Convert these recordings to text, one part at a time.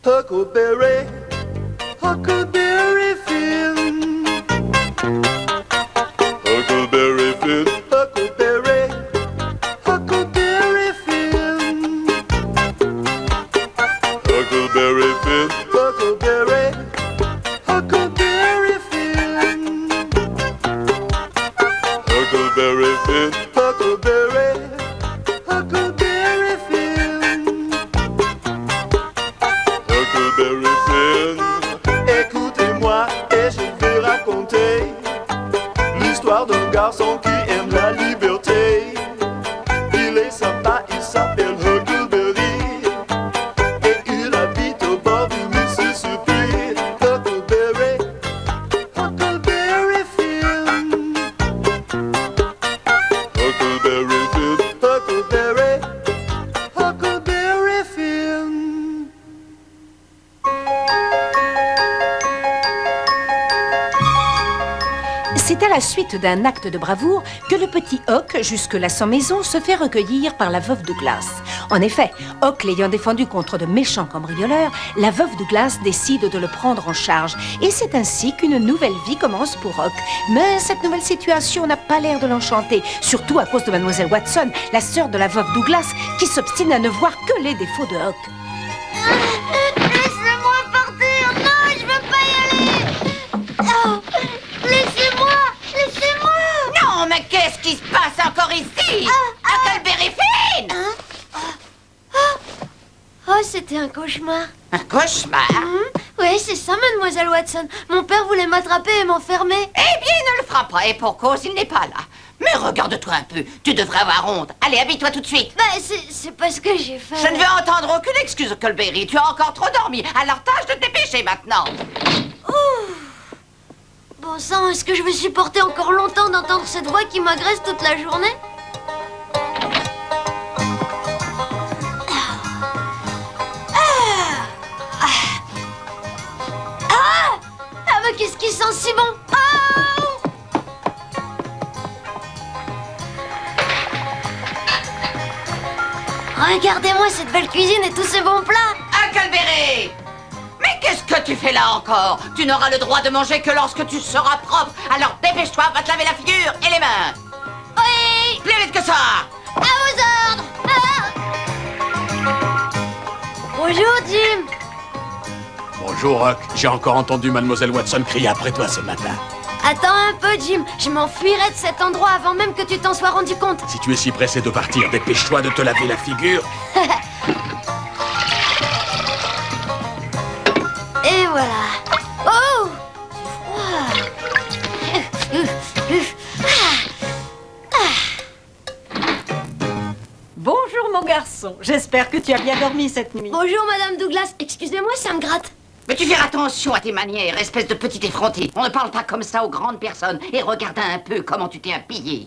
Huckleberry, Huckleberry Finn. Huckleberry Finn, Huckleberry, Huckleberry Finn. Huckleberry Finn, Huckleberry, Huckleberry Finn. Huckleberry Finn, Huckleberry, Huckleberry Finn. Huckleberry Finn. Écoutez-moi et je vais raconter l'histoire d'un garçon qui aime la liberté. Il est sympa, il s'appelle Huckleberry et il habite au bord du Mississippi. Huckleberry, Huckleberry Finn. Huckleberry Finn, Huckleberry, Huckleberry Finn. C'est à la suite d'un acte de bravoure que le petit Huck, jusque-là sans maison, se fait recueillir par la veuve Douglas. En effet, Huck l'ayant défendu contre de méchants cambrioleurs, la veuve Douglas décide de le prendre en charge. Et c'est ainsi qu'une nouvelle vie commence pour Huck. Mais cette nouvelle situation n'a pas l'air de l'enchanter, surtout à cause de Mademoiselle Watson, la sœur de la veuve Douglas, qui s'obstine à ne voir que les défauts de Huck. Laissez-moi partir. Non, je veux pas y aller. Oh, laissez-moi. Laissez-moi. Non, mais qu'est-ce qui se passe encore ici? Huckleberry Finn! Oh, c'était un cauchemar. Un cauchemar? Oui, c'est ça, mademoiselle Watson. Mon père voulait m'attraper et m'enfermer. Eh bien, il ne le fera pas, et pour cause, il n'est pas là. Mais regarde-toi un peu, tu devrais avoir honte. Allez, habille-toi tout de suite. Bah, c'est parce que j'ai faim. Je ne veux entendre aucune excuse, Huckleberry. Tu as encore trop dormi. Alors tâche de te dépêcher maintenant. Bon sang, est-ce que je vais supporter encore longtemps d'entendre cette voix qui m'agresse toute la journée? Ah, mais qu'est-ce qui sent si bon? Regardez-moi cette belle cuisine et tous ces bons plats. Huckleberry! Mais qu'est-ce que tu fais là encore? Tu n'auras le droit de manger que lorsque tu seras propre. Alors dépêche-toi, va te laver la figure et les mains. Oui, Plus vite que ça! à vos ordres. Bonjour, Jim. Bonjour, Huck. J'ai encore entendu Mademoiselle Watson crier après toi ce matin. Attends un peu, Jim. Je m'enfuirai de cet endroit avant même que tu t'en sois rendu compte. Si tu es si pressé de partir, dépêche-toi de te laver la figure. Et voilà. Oh, c'est froid. Bonjour mon garçon, j'espère que tu as bien dormi cette nuit. Bonjour, Madame Douglas. Excusez-moi, ça me gratte. Mais tu fais attention à tes manières, espèce de petit effronté. On ne parle pas comme ça aux grandes personnes. Et regarde un peu comment tu t'es habillé.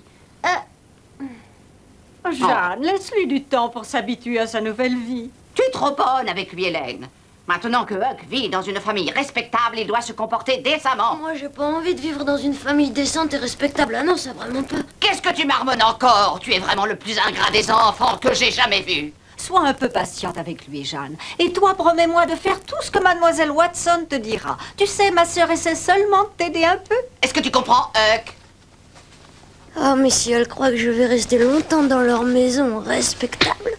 Jeanne, laisse-lui du temps pour s'habituer à sa nouvelle vie. Tu es trop bonne avec lui, Hélène. Maintenant que Huck vit dans une famille respectable, il doit se comporter décemment. Moi, j'ai pas envie de vivre dans une famille décente et respectable. Ah non, ça vraiment pas. Qu'est-ce que tu marmonnes encore? Tu es vraiment le plus ingrat des enfants que j'ai jamais vu. Sois un peu patiente avec lui, Jeanne. Et toi, promets-moi de faire tout ce que Mademoiselle Watson te dira. Tu sais, ma sœur essaie seulement de t'aider un peu. Est-ce que tu comprends, Huck? Oh, mais si elle croit que je vais rester longtemps dans leur maison respectable,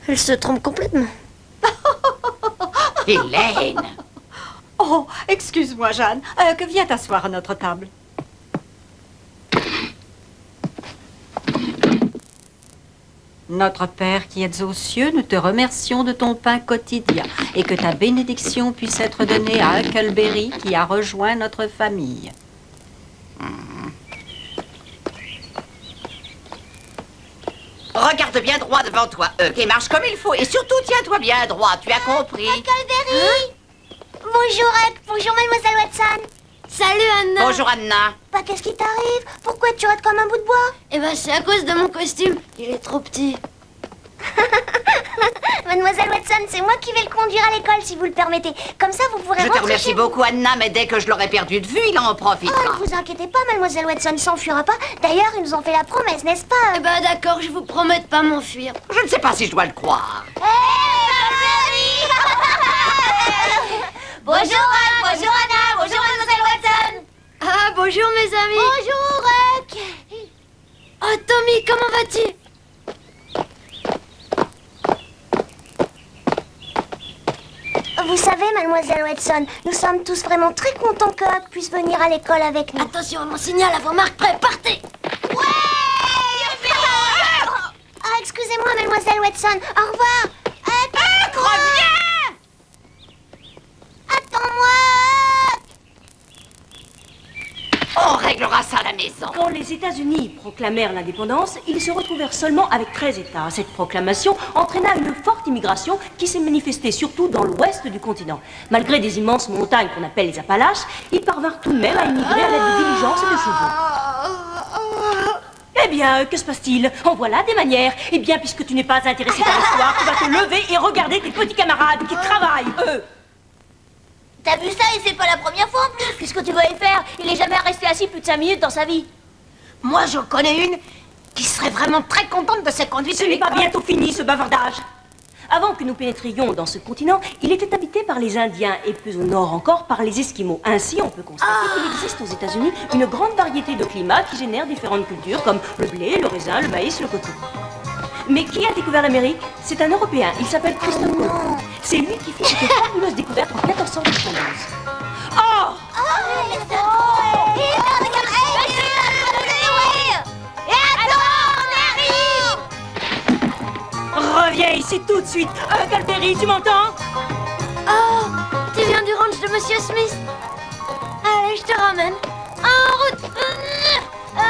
elle se trompe complètement. Hélène! Oh, excuse-moi, Jeanne. Viens t'asseoir à notre table. Notre Père qui êtes aux cieux, nous te remercions de ton pain quotidien et que ta bénédiction puisse être donnée à Huckleberry qui a rejoint notre famille. Regarde bien droit devant toi, Huck, et marche comme il faut. Et surtout, tiens-toi bien droit, tu as compris? Huckleberry! Bonjour, Huck. Bonjour, Mademoiselle Watson. Salut, Anna. Bonjour, Anna. Bah, qu'est-ce qui t'arrive? Pourquoi tu rates comme un bout de bois? Eh ben, c'est à cause de mon costume. Il est trop petit. Mademoiselle Watson, c'est moi qui vais le conduire à l'école, si vous le permettez. Comme ça, vous pourrez Je te rentrer remercie chez vous. beaucoup, Anna, mais dès que je l'aurai perdu de vue, il en Oh, profitera. ne vous inquiétez pas, Mademoiselle Watson ne s'enfuira pas. D'ailleurs, ils nous ont fait la promesse, n'est-ce pas? Eh ben, d'accord, je vous promets de pas m'enfuir. Je ne sais pas si je dois le croire. Hey, Huckleberry Bonjour Huck, bonjour Anna, bonjour Mademoiselle Watson. Ah, bonjour mes amis. Bonjour Huck. Oh, Tommy, comment vas-tu? Vous savez, Mademoiselle Watson, nous sommes tous vraiment très contents que Huck puisse venir à l'école avec nous. Attention à mon signal, à vos marques prêts, partez! Ah, excusez-moi, Mademoiselle Watson. Au revoir. Huck, reviens. Attends-moi. On réglera ça à la maison. Quand les États-Unis proclamèrent l'indépendance, ils se retrouvèrent seulement avec 13 États. Cette proclamation entraîna une forte immigration qui s'est manifestée surtout dans l'ouest du continent. Malgré des immenses montagnes qu'on appelle les Appalaches, ils parvinrent tout de même à immigrer à l'aide de diligences et de chevaux. Eh bien, que se passe-t-il? En voilà des manières. Eh bien, puisque tu n'es pas intéressé par l'histoire, tu vas te lever et regarder tes petits camarades qui travaillent, eux. T'as vu ça et c'est pas la première fois en plus. Qu'est-ce que tu vas y faire? Il est jamais resté assis plus de 5 minutes dans sa vie. Moi, j'en connais une qui serait vraiment très contente de cette conduite. Ce n'est pas bientôt fini, ce bavardage. Avant que nous pénétrions dans ce continent, il était habité par les Indiens et plus au nord encore par les Esquimaux. Ainsi, on peut constater qu'il existe aux États-Unis une grande variété de climats qui génèrent différentes cultures comme le blé, le raisin, le maïs, le coton. Mais qui a découvert l'Amérique? C'est un Européen, il s'appelle Christophe Colomb. C'est lui qui fit cette fabuleuse découverte en 1492. Oh! Reviens ici tout de suite. Calperi, tu m'entends? Oh, tu viens du ranch de Monsieur Smith? Allez, je te ramène. En route. Oui.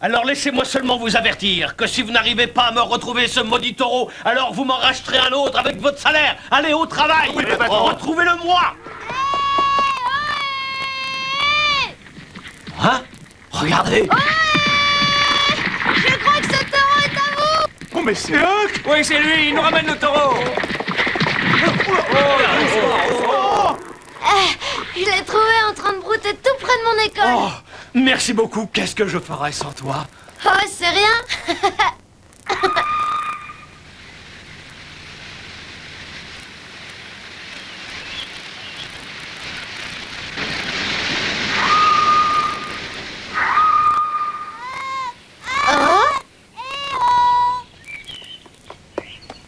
Alors laissez-moi seulement vous avertir que si vous n'arrivez pas à me retrouver ce maudit taureau, alors vous m'en racheterez un autre avec votre salaire. Allez au travail. Retrouvez-le-moi. Hein? Regardez. Je crois que ce taureau est à vous. Oh, mais c'est Huck! Oui, c'est lui, il nous ramène le taureau. Je l'ai trouvé en train de brouter tout près de mon école. Oh, merci beaucoup. Qu'est-ce que je ferais sans toi? Oh, c'est rien.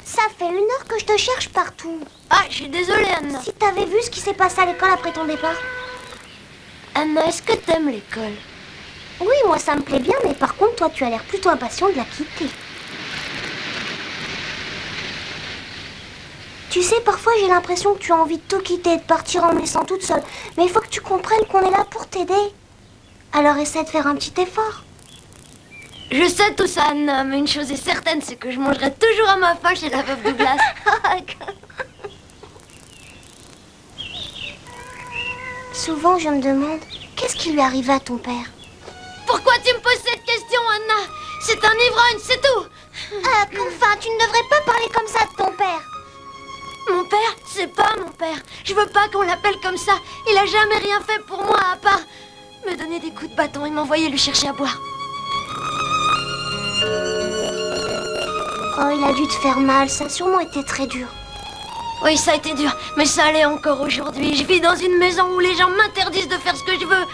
Ça fait 1 heure que je te cherche partout. Ah, je suis désolée, Anna. Si t'avais vu ce qui s'est passé à l'école après ton départ. Anna, est-ce que t'aimes l'école? Oui, moi ça me plaît bien, mais par contre, toi tu as l'air plutôt impatient de la quitter. Tu sais, parfois j'ai l'impression que tu as envie de tout quitter et de partir en me laissant toute seule. Mais il faut que tu comprennes qu'on est là pour t'aider. Alors essaie de faire un petit effort. Je sais tout ça, Anna, mais une chose est certaine, c'est que je mangerai toujours à ma faim chez la veuve Douglas. Souvent je me demande, qu'est-ce qui lui arrivait à ton père? Pourquoi tu me poses cette question, Anna? C'est un ivrogne, c'est tout. Enfin, tu ne devrais pas parler comme ça de ton père. Mon père, c'est pas mon père. Je veux pas qu'on l'appelle comme ça. Il a jamais rien fait pour moi à part me donner des coups de bâton et m'envoyer lui chercher à boire. Oh, il a dû te faire mal, ça a sûrement été très dur. Oui, ça a été dur, mais ça allait encore aujourd'hui. Je vis dans une maison où les gens m'interdisent de faire ce que je veux.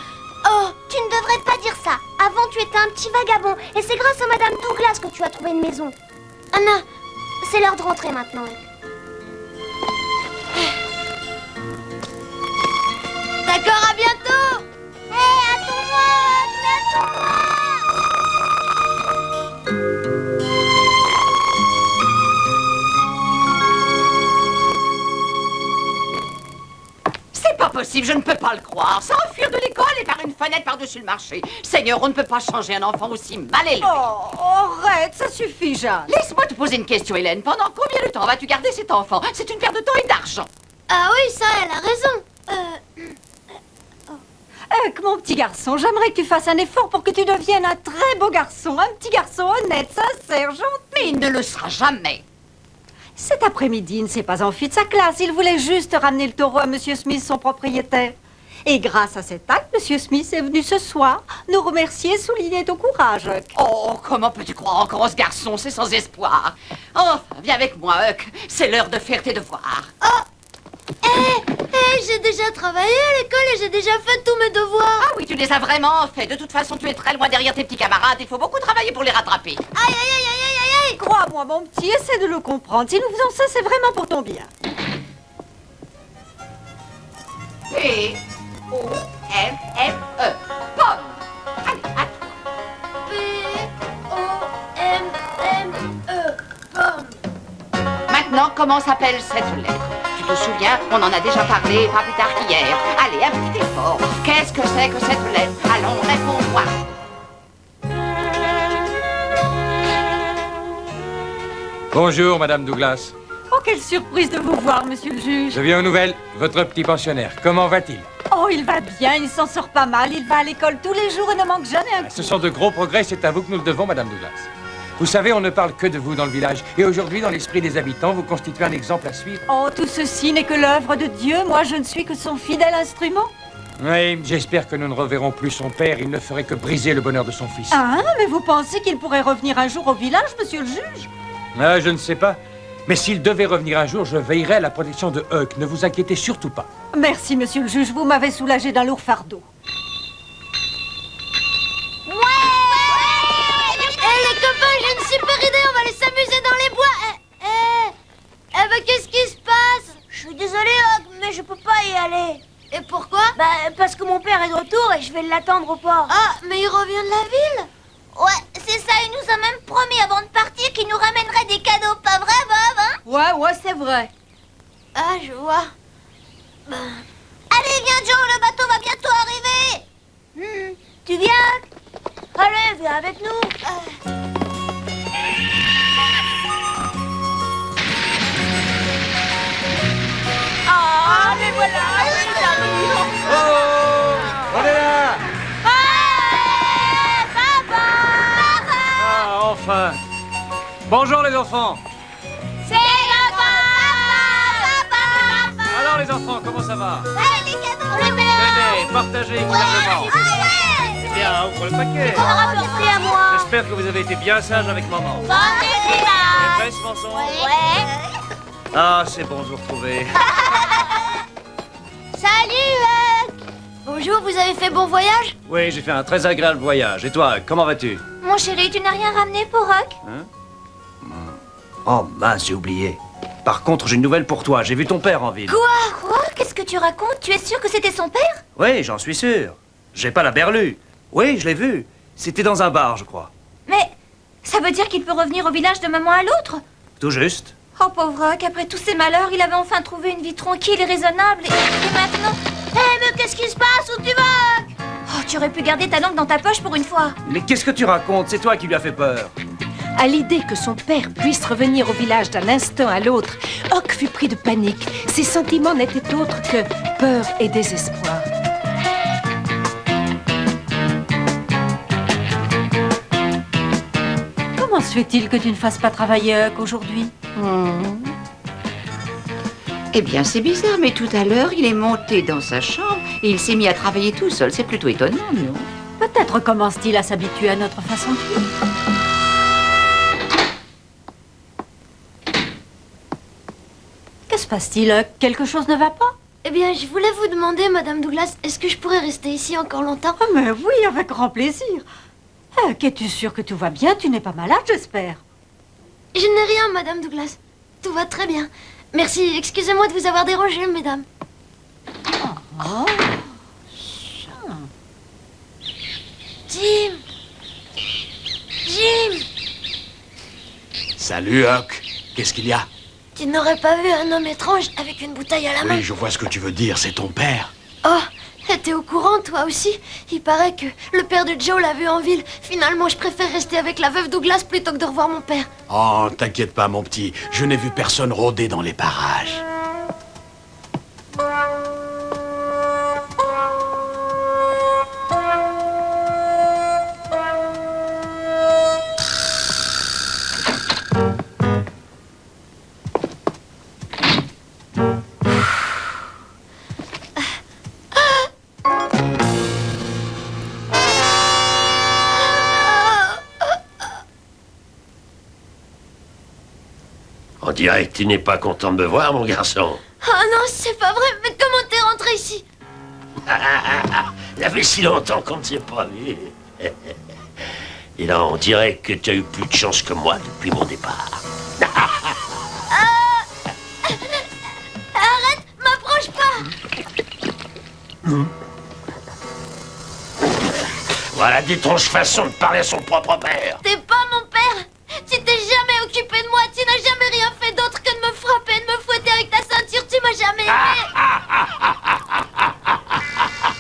Oh, tu ne devrais pas dire ça. Avant, tu étais un petit vagabond, et c'est grâce à Madame Douglas que tu as trouvé une maison. Anna, c'est l'heure de rentrer maintenant. d'accord, à bientôt. Hé, attends-moi, attends-moi. C'est pas possible, je ne peux pas le croire. S'enfuir de l'école et par une fenêtre par-dessus le marché. Seigneur, on ne peut pas changer un enfant aussi mal élevé. Oh, arrête, ça suffit, Jeanne. Laisse-moi te poser une question, Hélène. Pendant combien de temps vas-tu garder cet enfant? C'est une perte de temps et d'argent. Ah oui, ça, elle a raison. Mon petit garçon, j'aimerais que tu fasses un effort pour que tu deviennes un très beau garçon. Un petit garçon honnête, sincère, gentil. Mais il ne le sera jamais. Cet après-midi, il ne s'est pas enfui de sa classe. Il voulait juste ramener le taureau à Monsieur Smith, son propriétaire. Et grâce à cet acte, Monsieur Smith est venu ce soir nous remercier et souligner ton courage, Huck. Oh, comment peux-tu croire encore en ce garçon? C'est sans espoir. Enfin, viens avec moi, Huck. C'est l'heure de faire tes devoirs. J'ai déjà travaillé à l'école et j'ai déjà fait tous mes devoirs. Ah oui, tu les as vraiment faits. De toute façon, tu es très loin derrière tes petits camarades. Il faut beaucoup travailler pour les rattraper. Aïe, aïe, aïe, aïe, aïe, aïe. Crois-moi, mon petit, essaie de le comprendre. Si nous faisons ça, c'est vraiment pour ton bien. P-O-M-M-E. Pomme. Allez, à toi. P-O-M-M-E. Pomme. Maintenant, comment s'appelle cette lettre? Tu te souviens, on en a déjà parlé pas plus tard qu'hier. Allez, un petit effort. Qu'est-ce que c'est que cette lettre? Allons, réponds-moi. Bonjour, Madame Douglas. Oh, quelle surprise de vous voir, monsieur le juge. Je viens aux nouvelles. Votre petit pensionnaire, comment va-t-il? Oh, il va bien, il s'en sort pas mal. Il va à l'école tous les jours et ne manque jamais un Ce cours. sont de gros progrès, c'est à vous que nous le devons, Madame Douglas. Vous savez, on ne parle que de vous dans le village. Et aujourd'hui, dans l'esprit des habitants, vous constituez un exemple à suivre. Oh, tout ceci n'est que l'œuvre de Dieu. Moi, je ne suis que son fidèle instrument. Oui, j'espère que nous ne reverrons plus son père. Il ne ferait que briser le bonheur de son fils. Ah, mais vous pensez qu'il pourrait revenir un jour au village, monsieur le juge? Ah, je ne sais pas. Mais s'il devait revenir un jour, je veillerai à la protection de Huck. Ne vous inquiétez surtout pas. Merci, monsieur le juge. Vous m'avez soulagé d'un lourd fardeau. Les copains, j'ai une super idée. On va aller s'amuser dans les bois. Ben, qu'est-ce qui se passe? Je suis désolée, Huck, mais je peux pas y aller. Et pourquoi? Bah, parce que mon père est de retour et je vais l'attendre au port. Ah, mais il revient de la ville? Ouais, c'est ça, il nous a même promis avant de partir qu'il nous ramènerait des cadeaux, pas vrai, Bob, hein? Ouais, c'est vrai. Ah, je vois. Ben... Allez, viens, Joe, le bateau va bientôt arriver. Tu viens? Allez, viens avec nous. Ah, mais voilà. Oh, on est là! Ah, enfin! Bonjour, les enfants! C'est papa! Alors, les enfants, comment ça va? Allez, les cadeaux, on les met Tenez, partagez équitablement. Eh bien, ouvre le paquet. rapporter à moi. J'espère que vous avez été bien sage avec maman. Bon, c'est C'est vrai, ce mensonge? Ouais. Ah, c'est bon de vous retrouver. Salut, Huck. Bonjour, vous avez fait bon voyage? Oui, j'ai fait un très agréable voyage. Et toi, comment vas-tu? Mon chéri, tu n'as rien ramené pour Huck? Oh mince, j'ai oublié. Par contre, j'ai une nouvelle pour toi. J'ai vu ton père en ville. Quoi? Qu'est-ce que tu racontes? Tu es sûr que c'était son père? Oui, j'en suis sûr. J'ai pas la berlue. Oui, je l'ai vu. C'était dans un bar, je crois. Mais ça veut dire qu'il peut revenir au village de maman à l'autre? Tout juste. Oh pauvre Huck, après tous ces malheurs, il avait enfin trouvé une vie tranquille et raisonnable. Et maintenant... mais qu'est-ce qui se passe? Où tu vas, Huck? Oh, tu aurais pu garder ta langue dans ta poche pour une fois. Mais qu'est-ce que tu racontes? C'est toi qui lui as fait peur. À l'idée que son père puisse revenir au village d'un instant à l'autre, Huck fut pris de panique. Ses sentiments n'étaient autres que peur et désespoir. Comment se fait-il que tu ne fasses pas travailler Huck aujourd'hui? Eh bien, c'est bizarre, mais tout à l'heure, il est monté dans sa chambre et il s'est mis à travailler tout seul. C'est plutôt étonnant, non? Peut-être commence-t-il à s'habituer à notre façon de vivre. Que se passe-t-il, Huck? Quelque chose ne va pas? Eh bien, je voulais vous demander, Madame Douglas, est-ce que je pourrais rester ici encore longtemps? Ah, mais oui, avec grand plaisir. Huck, es-tu sûr que tout va bien? Tu n'es pas malade, j'espère. Je n'ai rien, Madame Douglas. Tout va très bien. Merci, excusez-moi de vous avoir dérangé, mesdames. Oh. Jim! Jim! Salut, Huck. Qu'est-ce qu'il y a? Tu n'aurais pas vu un homme étrange avec une bouteille à la main? Oui, je vois ce que tu veux dire, c'est ton père. Oh, t'es au courant, toi aussi? Il paraît que le père de Joe l'a vu en ville. Finalement, je préfère rester avec la veuve Douglas plutôt que de revoir mon père. Oh, t'inquiète pas, mon petit. Je n'ai vu personne rôder dans les parages. On dirait que tu n'es pas content de me voir, mon garçon. Oh non, c'est pas vrai. Mais comment t'es rentré ici? Ça fait si longtemps qu'on ne s'est pas vu. Et là, on dirait que tu as eu plus de chance que moi depuis mon départ. Arrête, m'approche pas. Voilà d'étranges façons de parler à son propre père. T'es pas mon père. Tu t'es jamais occupé de moi. Tu n'as jamais rien fait d'autre que de me frapper, de me fouetter avec ta ceinture. Tu m'as jamais aimé.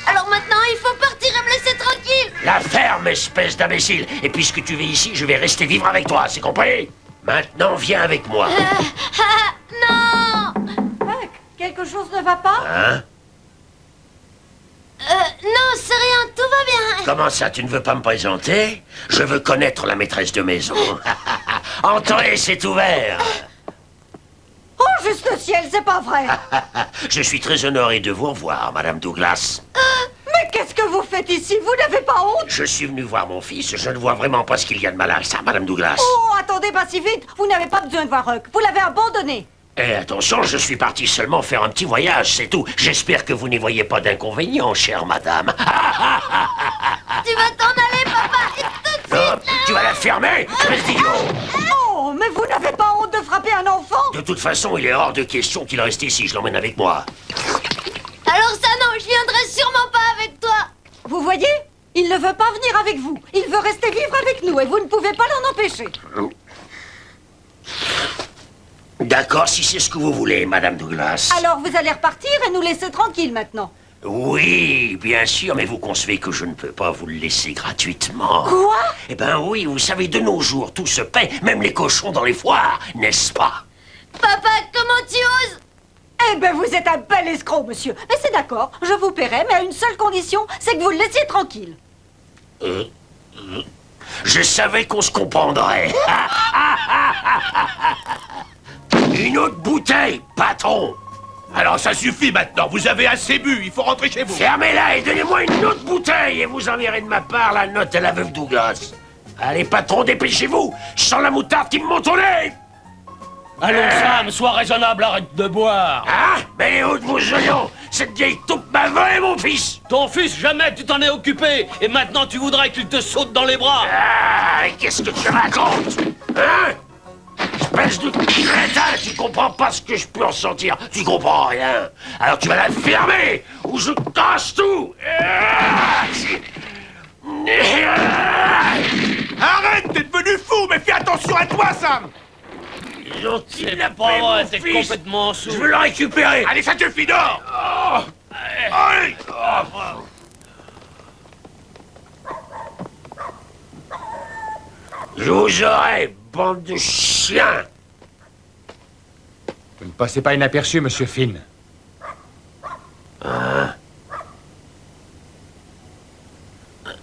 Alors maintenant, il faut partir et me laisser tranquille. La ferme, espèce d'imbécile. Et puisque tu vis ici, je vais rester vivre avec toi, c'est compris? Maintenant, viens avec moi. Non. Huck, quelque chose ne va pas? Hein? Non, c'est rien. Tout va bien. Comment ça, tu ne veux pas me présenter? Je veux connaître la maîtresse de maison. Entrez, c'est ouvert. Oh, juste le ciel, c'est pas vrai. Je suis très honoré de vous revoir, Madame Douglas. Mais qu'est-ce que vous faites ici? Vous n'avez pas honte? Je suis venu voir mon fils. Je ne vois vraiment pas ce qu'il y a de mal à ça, Madame Douglas. Oh, attendez pas si vite. Vous n'avez pas besoin de voir Huck. Vous l'avez abandonné. Et attention, je suis parti seulement faire un petit voyage, c'est tout. J'espère que vous n'y voyez pas d'inconvénient, chère madame. Tu vas t'en aller, papa. Et tout de Non, tu vas la fermer, espèce d'idiot. Oh, mais vous n'avez pas honte de frapper un enfant? De toute façon, il est hors de question qu'il reste ici. Je l'emmène avec moi. Alors ça, non, je viendrai sûrement pas avec toi. Vous voyez? Il ne veut pas venir avec vous. Il veut rester vivre avec nous et vous ne pouvez pas l'en empêcher. D'accord, si c'est ce que vous voulez, Madame Douglas. Alors vous allez repartir et nous laisser tranquilles maintenant. Oui, bien sûr, mais vous concevez que je ne peux pas vous le laisser gratuitement. Quoi? Eh ben oui, vous savez, de nos jours, tout se paie, même les cochons dans les foires, n'est-ce pas? Papa, comment tu oses? Eh ben vous êtes un bel escroc, monsieur. Mais c'est d'accord, je vous paierai, mais à une seule condition, c'est que vous le laissiez tranquille. Je savais qu'on se comprendrait. Une autre bouteille, patron. Alors ça suffit maintenant, vous avez assez bu, il faut rentrer chez vous. Fermez-la et donnez-moi une autre bouteille et vous enverrez de ma part la note à la veuve Douglas. Allez, patron, dépêchez-vous. Je sens la moutarde qui me monte au nez. Allons, Sam, sois raisonnable, arrête de boire. Ah, mais où de vos oignons? Cette vieille taupe m'a volé mon fils. Ton fils, jamais tu t'en es occupé. Et maintenant, tu voudrais qu'il te saute dans les bras. Ah, qu'est-ce que tu racontes? Hein? Espèce de crétin, tu comprends pas ce que je peux ressentir. Tu comprends rien. Alors tu vas la fermer ou je casse tout. Arrête, t'es devenu fou, mais fais attention à toi, Sam. Gentil, C'est la pas vrai, mon t'es fils. complètement saoul. Je veux le récupérer. Allez, ça te suffit, dors. Allez. Je vous aurai, bande de chiens. Vous ne passez pas inaperçu, monsieur Finn.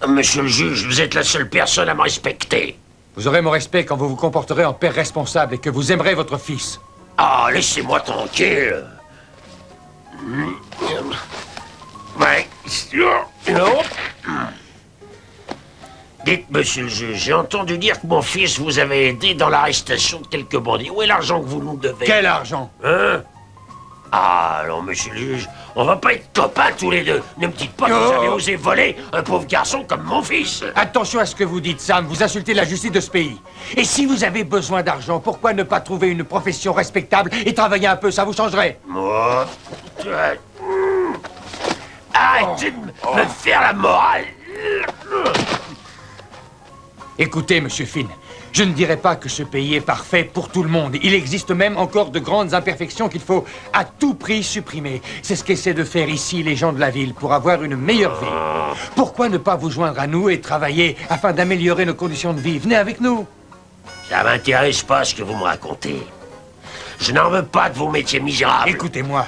Monsieur le juge, vous êtes la seule personne à me respecter. Vous aurez mon respect quand vous vous comporterez en père responsable et que vous aimerez votre fils. Ah, laissez-moi tranquille. Ouais. Dites, monsieur le juge, j'ai entendu dire que mon fils vous avait aidé dans l'arrestation de quelques bandits. Où est l'argent que vous nous devez? Quel argent? Hein? Ah, alors, monsieur le juge, on va pas être copains tous les deux. Ne me dites pas que vous avez osé voler un pauvre garçon comme mon fils. Attention à ce que vous dites, Sam. Vous insultez la justice de ce pays. Et si vous avez besoin d'argent, pourquoi ne pas trouver une profession respectable et travailler un peu? Ça vous changerait. Moi... Arrêtez de me faire la morale. Écoutez, monsieur Finn, je ne dirais pas que ce pays est parfait pour tout le monde. Il existe même encore de grandes imperfections qu'il faut à tout prix supprimer. C'est ce qu'essaient de faire ici les gens de la ville pour avoir une meilleure vie. Pourquoi ne pas vous joindre à nous et travailler afin d'améliorer nos conditions de vie? Venez avec nous. Ça m'intéresse pas ce que vous me racontez. Je n'en veux pas de vos métiers misérables. Écoutez-moi,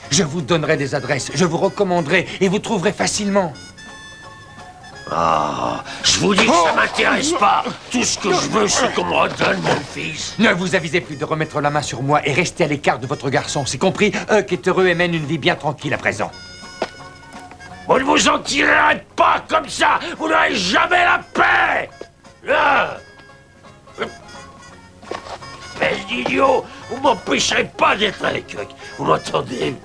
je vous donnerai des adresses, je vous recommanderai et vous trouverez facilement. Ah, je vous dis que ça m'intéresse pas. Tout ce que je veux, c'est qu'on me redonne mon fils. Ne vous avisez plus de remettre la main sur moi et restez à l'écart de votre garçon, c'est compris? Huck est heureux et mène une vie bien tranquille à présent. Vous ne vous en tirerez pas comme ça. Vous n'aurez jamais la paix. Ah. Espèce d'idiot. Vous m'empêcherez pas d'être avec Huck. Vous m'entendez?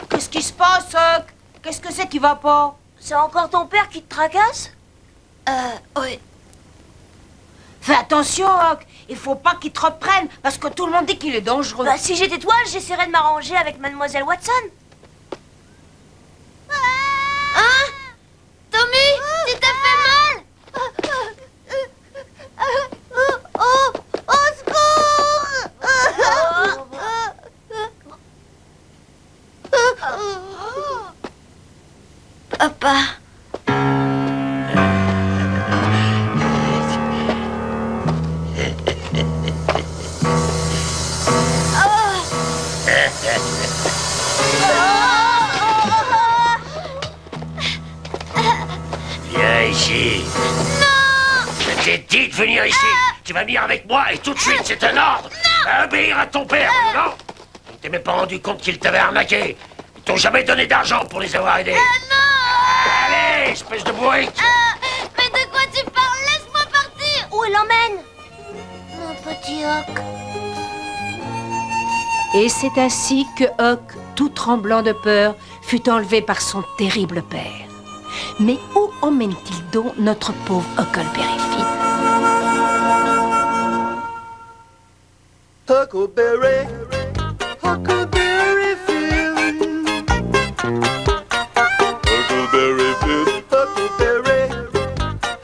Qu'est-ce qui se passe, Huck? Qu'est-ce que c'est qui va pas? C'est encore ton père qui te tracasse? Oui. Fais attention, Huck. Il faut pas qu'il te reprenne, parce que tout le monde dit qu'il est dangereux. Bah, si j'étais toi, j'essaierais de m'arranger avec Mademoiselle Watson. Hein? Tommy, tu t'as fait mal? Au secours! Papa. Viens ici. Non! Je t'ai dit de venir ici. Tu vas venir avec moi et tout de suite, c'est un ordre. À obéir à ton père, non? Tu t'es même pas rendu compte qu'il t'avait arnaqué. Ils t'ont jamais donné d'argent pour les avoir aidés. Non! Allez, espèce de bourrique. Mais de quoi tu parles? Laisse-moi partir! Où il l'emmène? Mon petit Huck. Et c'est ainsi que Huck, tout tremblant de peur, fut enlevé par son terrible père. Mais où emmène-t-il donc notre pauvre Huckleberry Finn? Huckleberry, Huckleberry Finn. Huckleberry Finn, Huckleberry,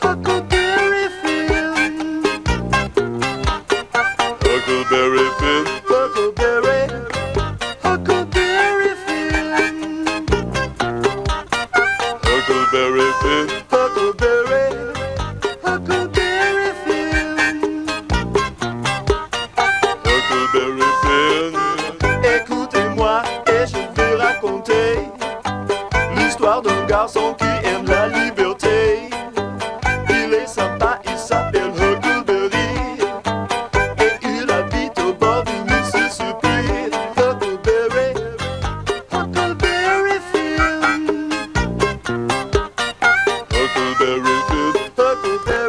Huckleberry Finn. Huckleberry Finn, Huckleberry, Huckleberry Finn. Huckleberry Finn, Huckleberry, Huckleberry Finn. Huckleberry Finn. Écoutez-moi et je vais raconter l'histoire d'un garçon qui aime la liberté. Il est sympa, il s'appelle Huckleberry et il habite au bord du Mississippi. Huckleberry, Huckleberry Finn. Huckleberry Finn, Huckleberry.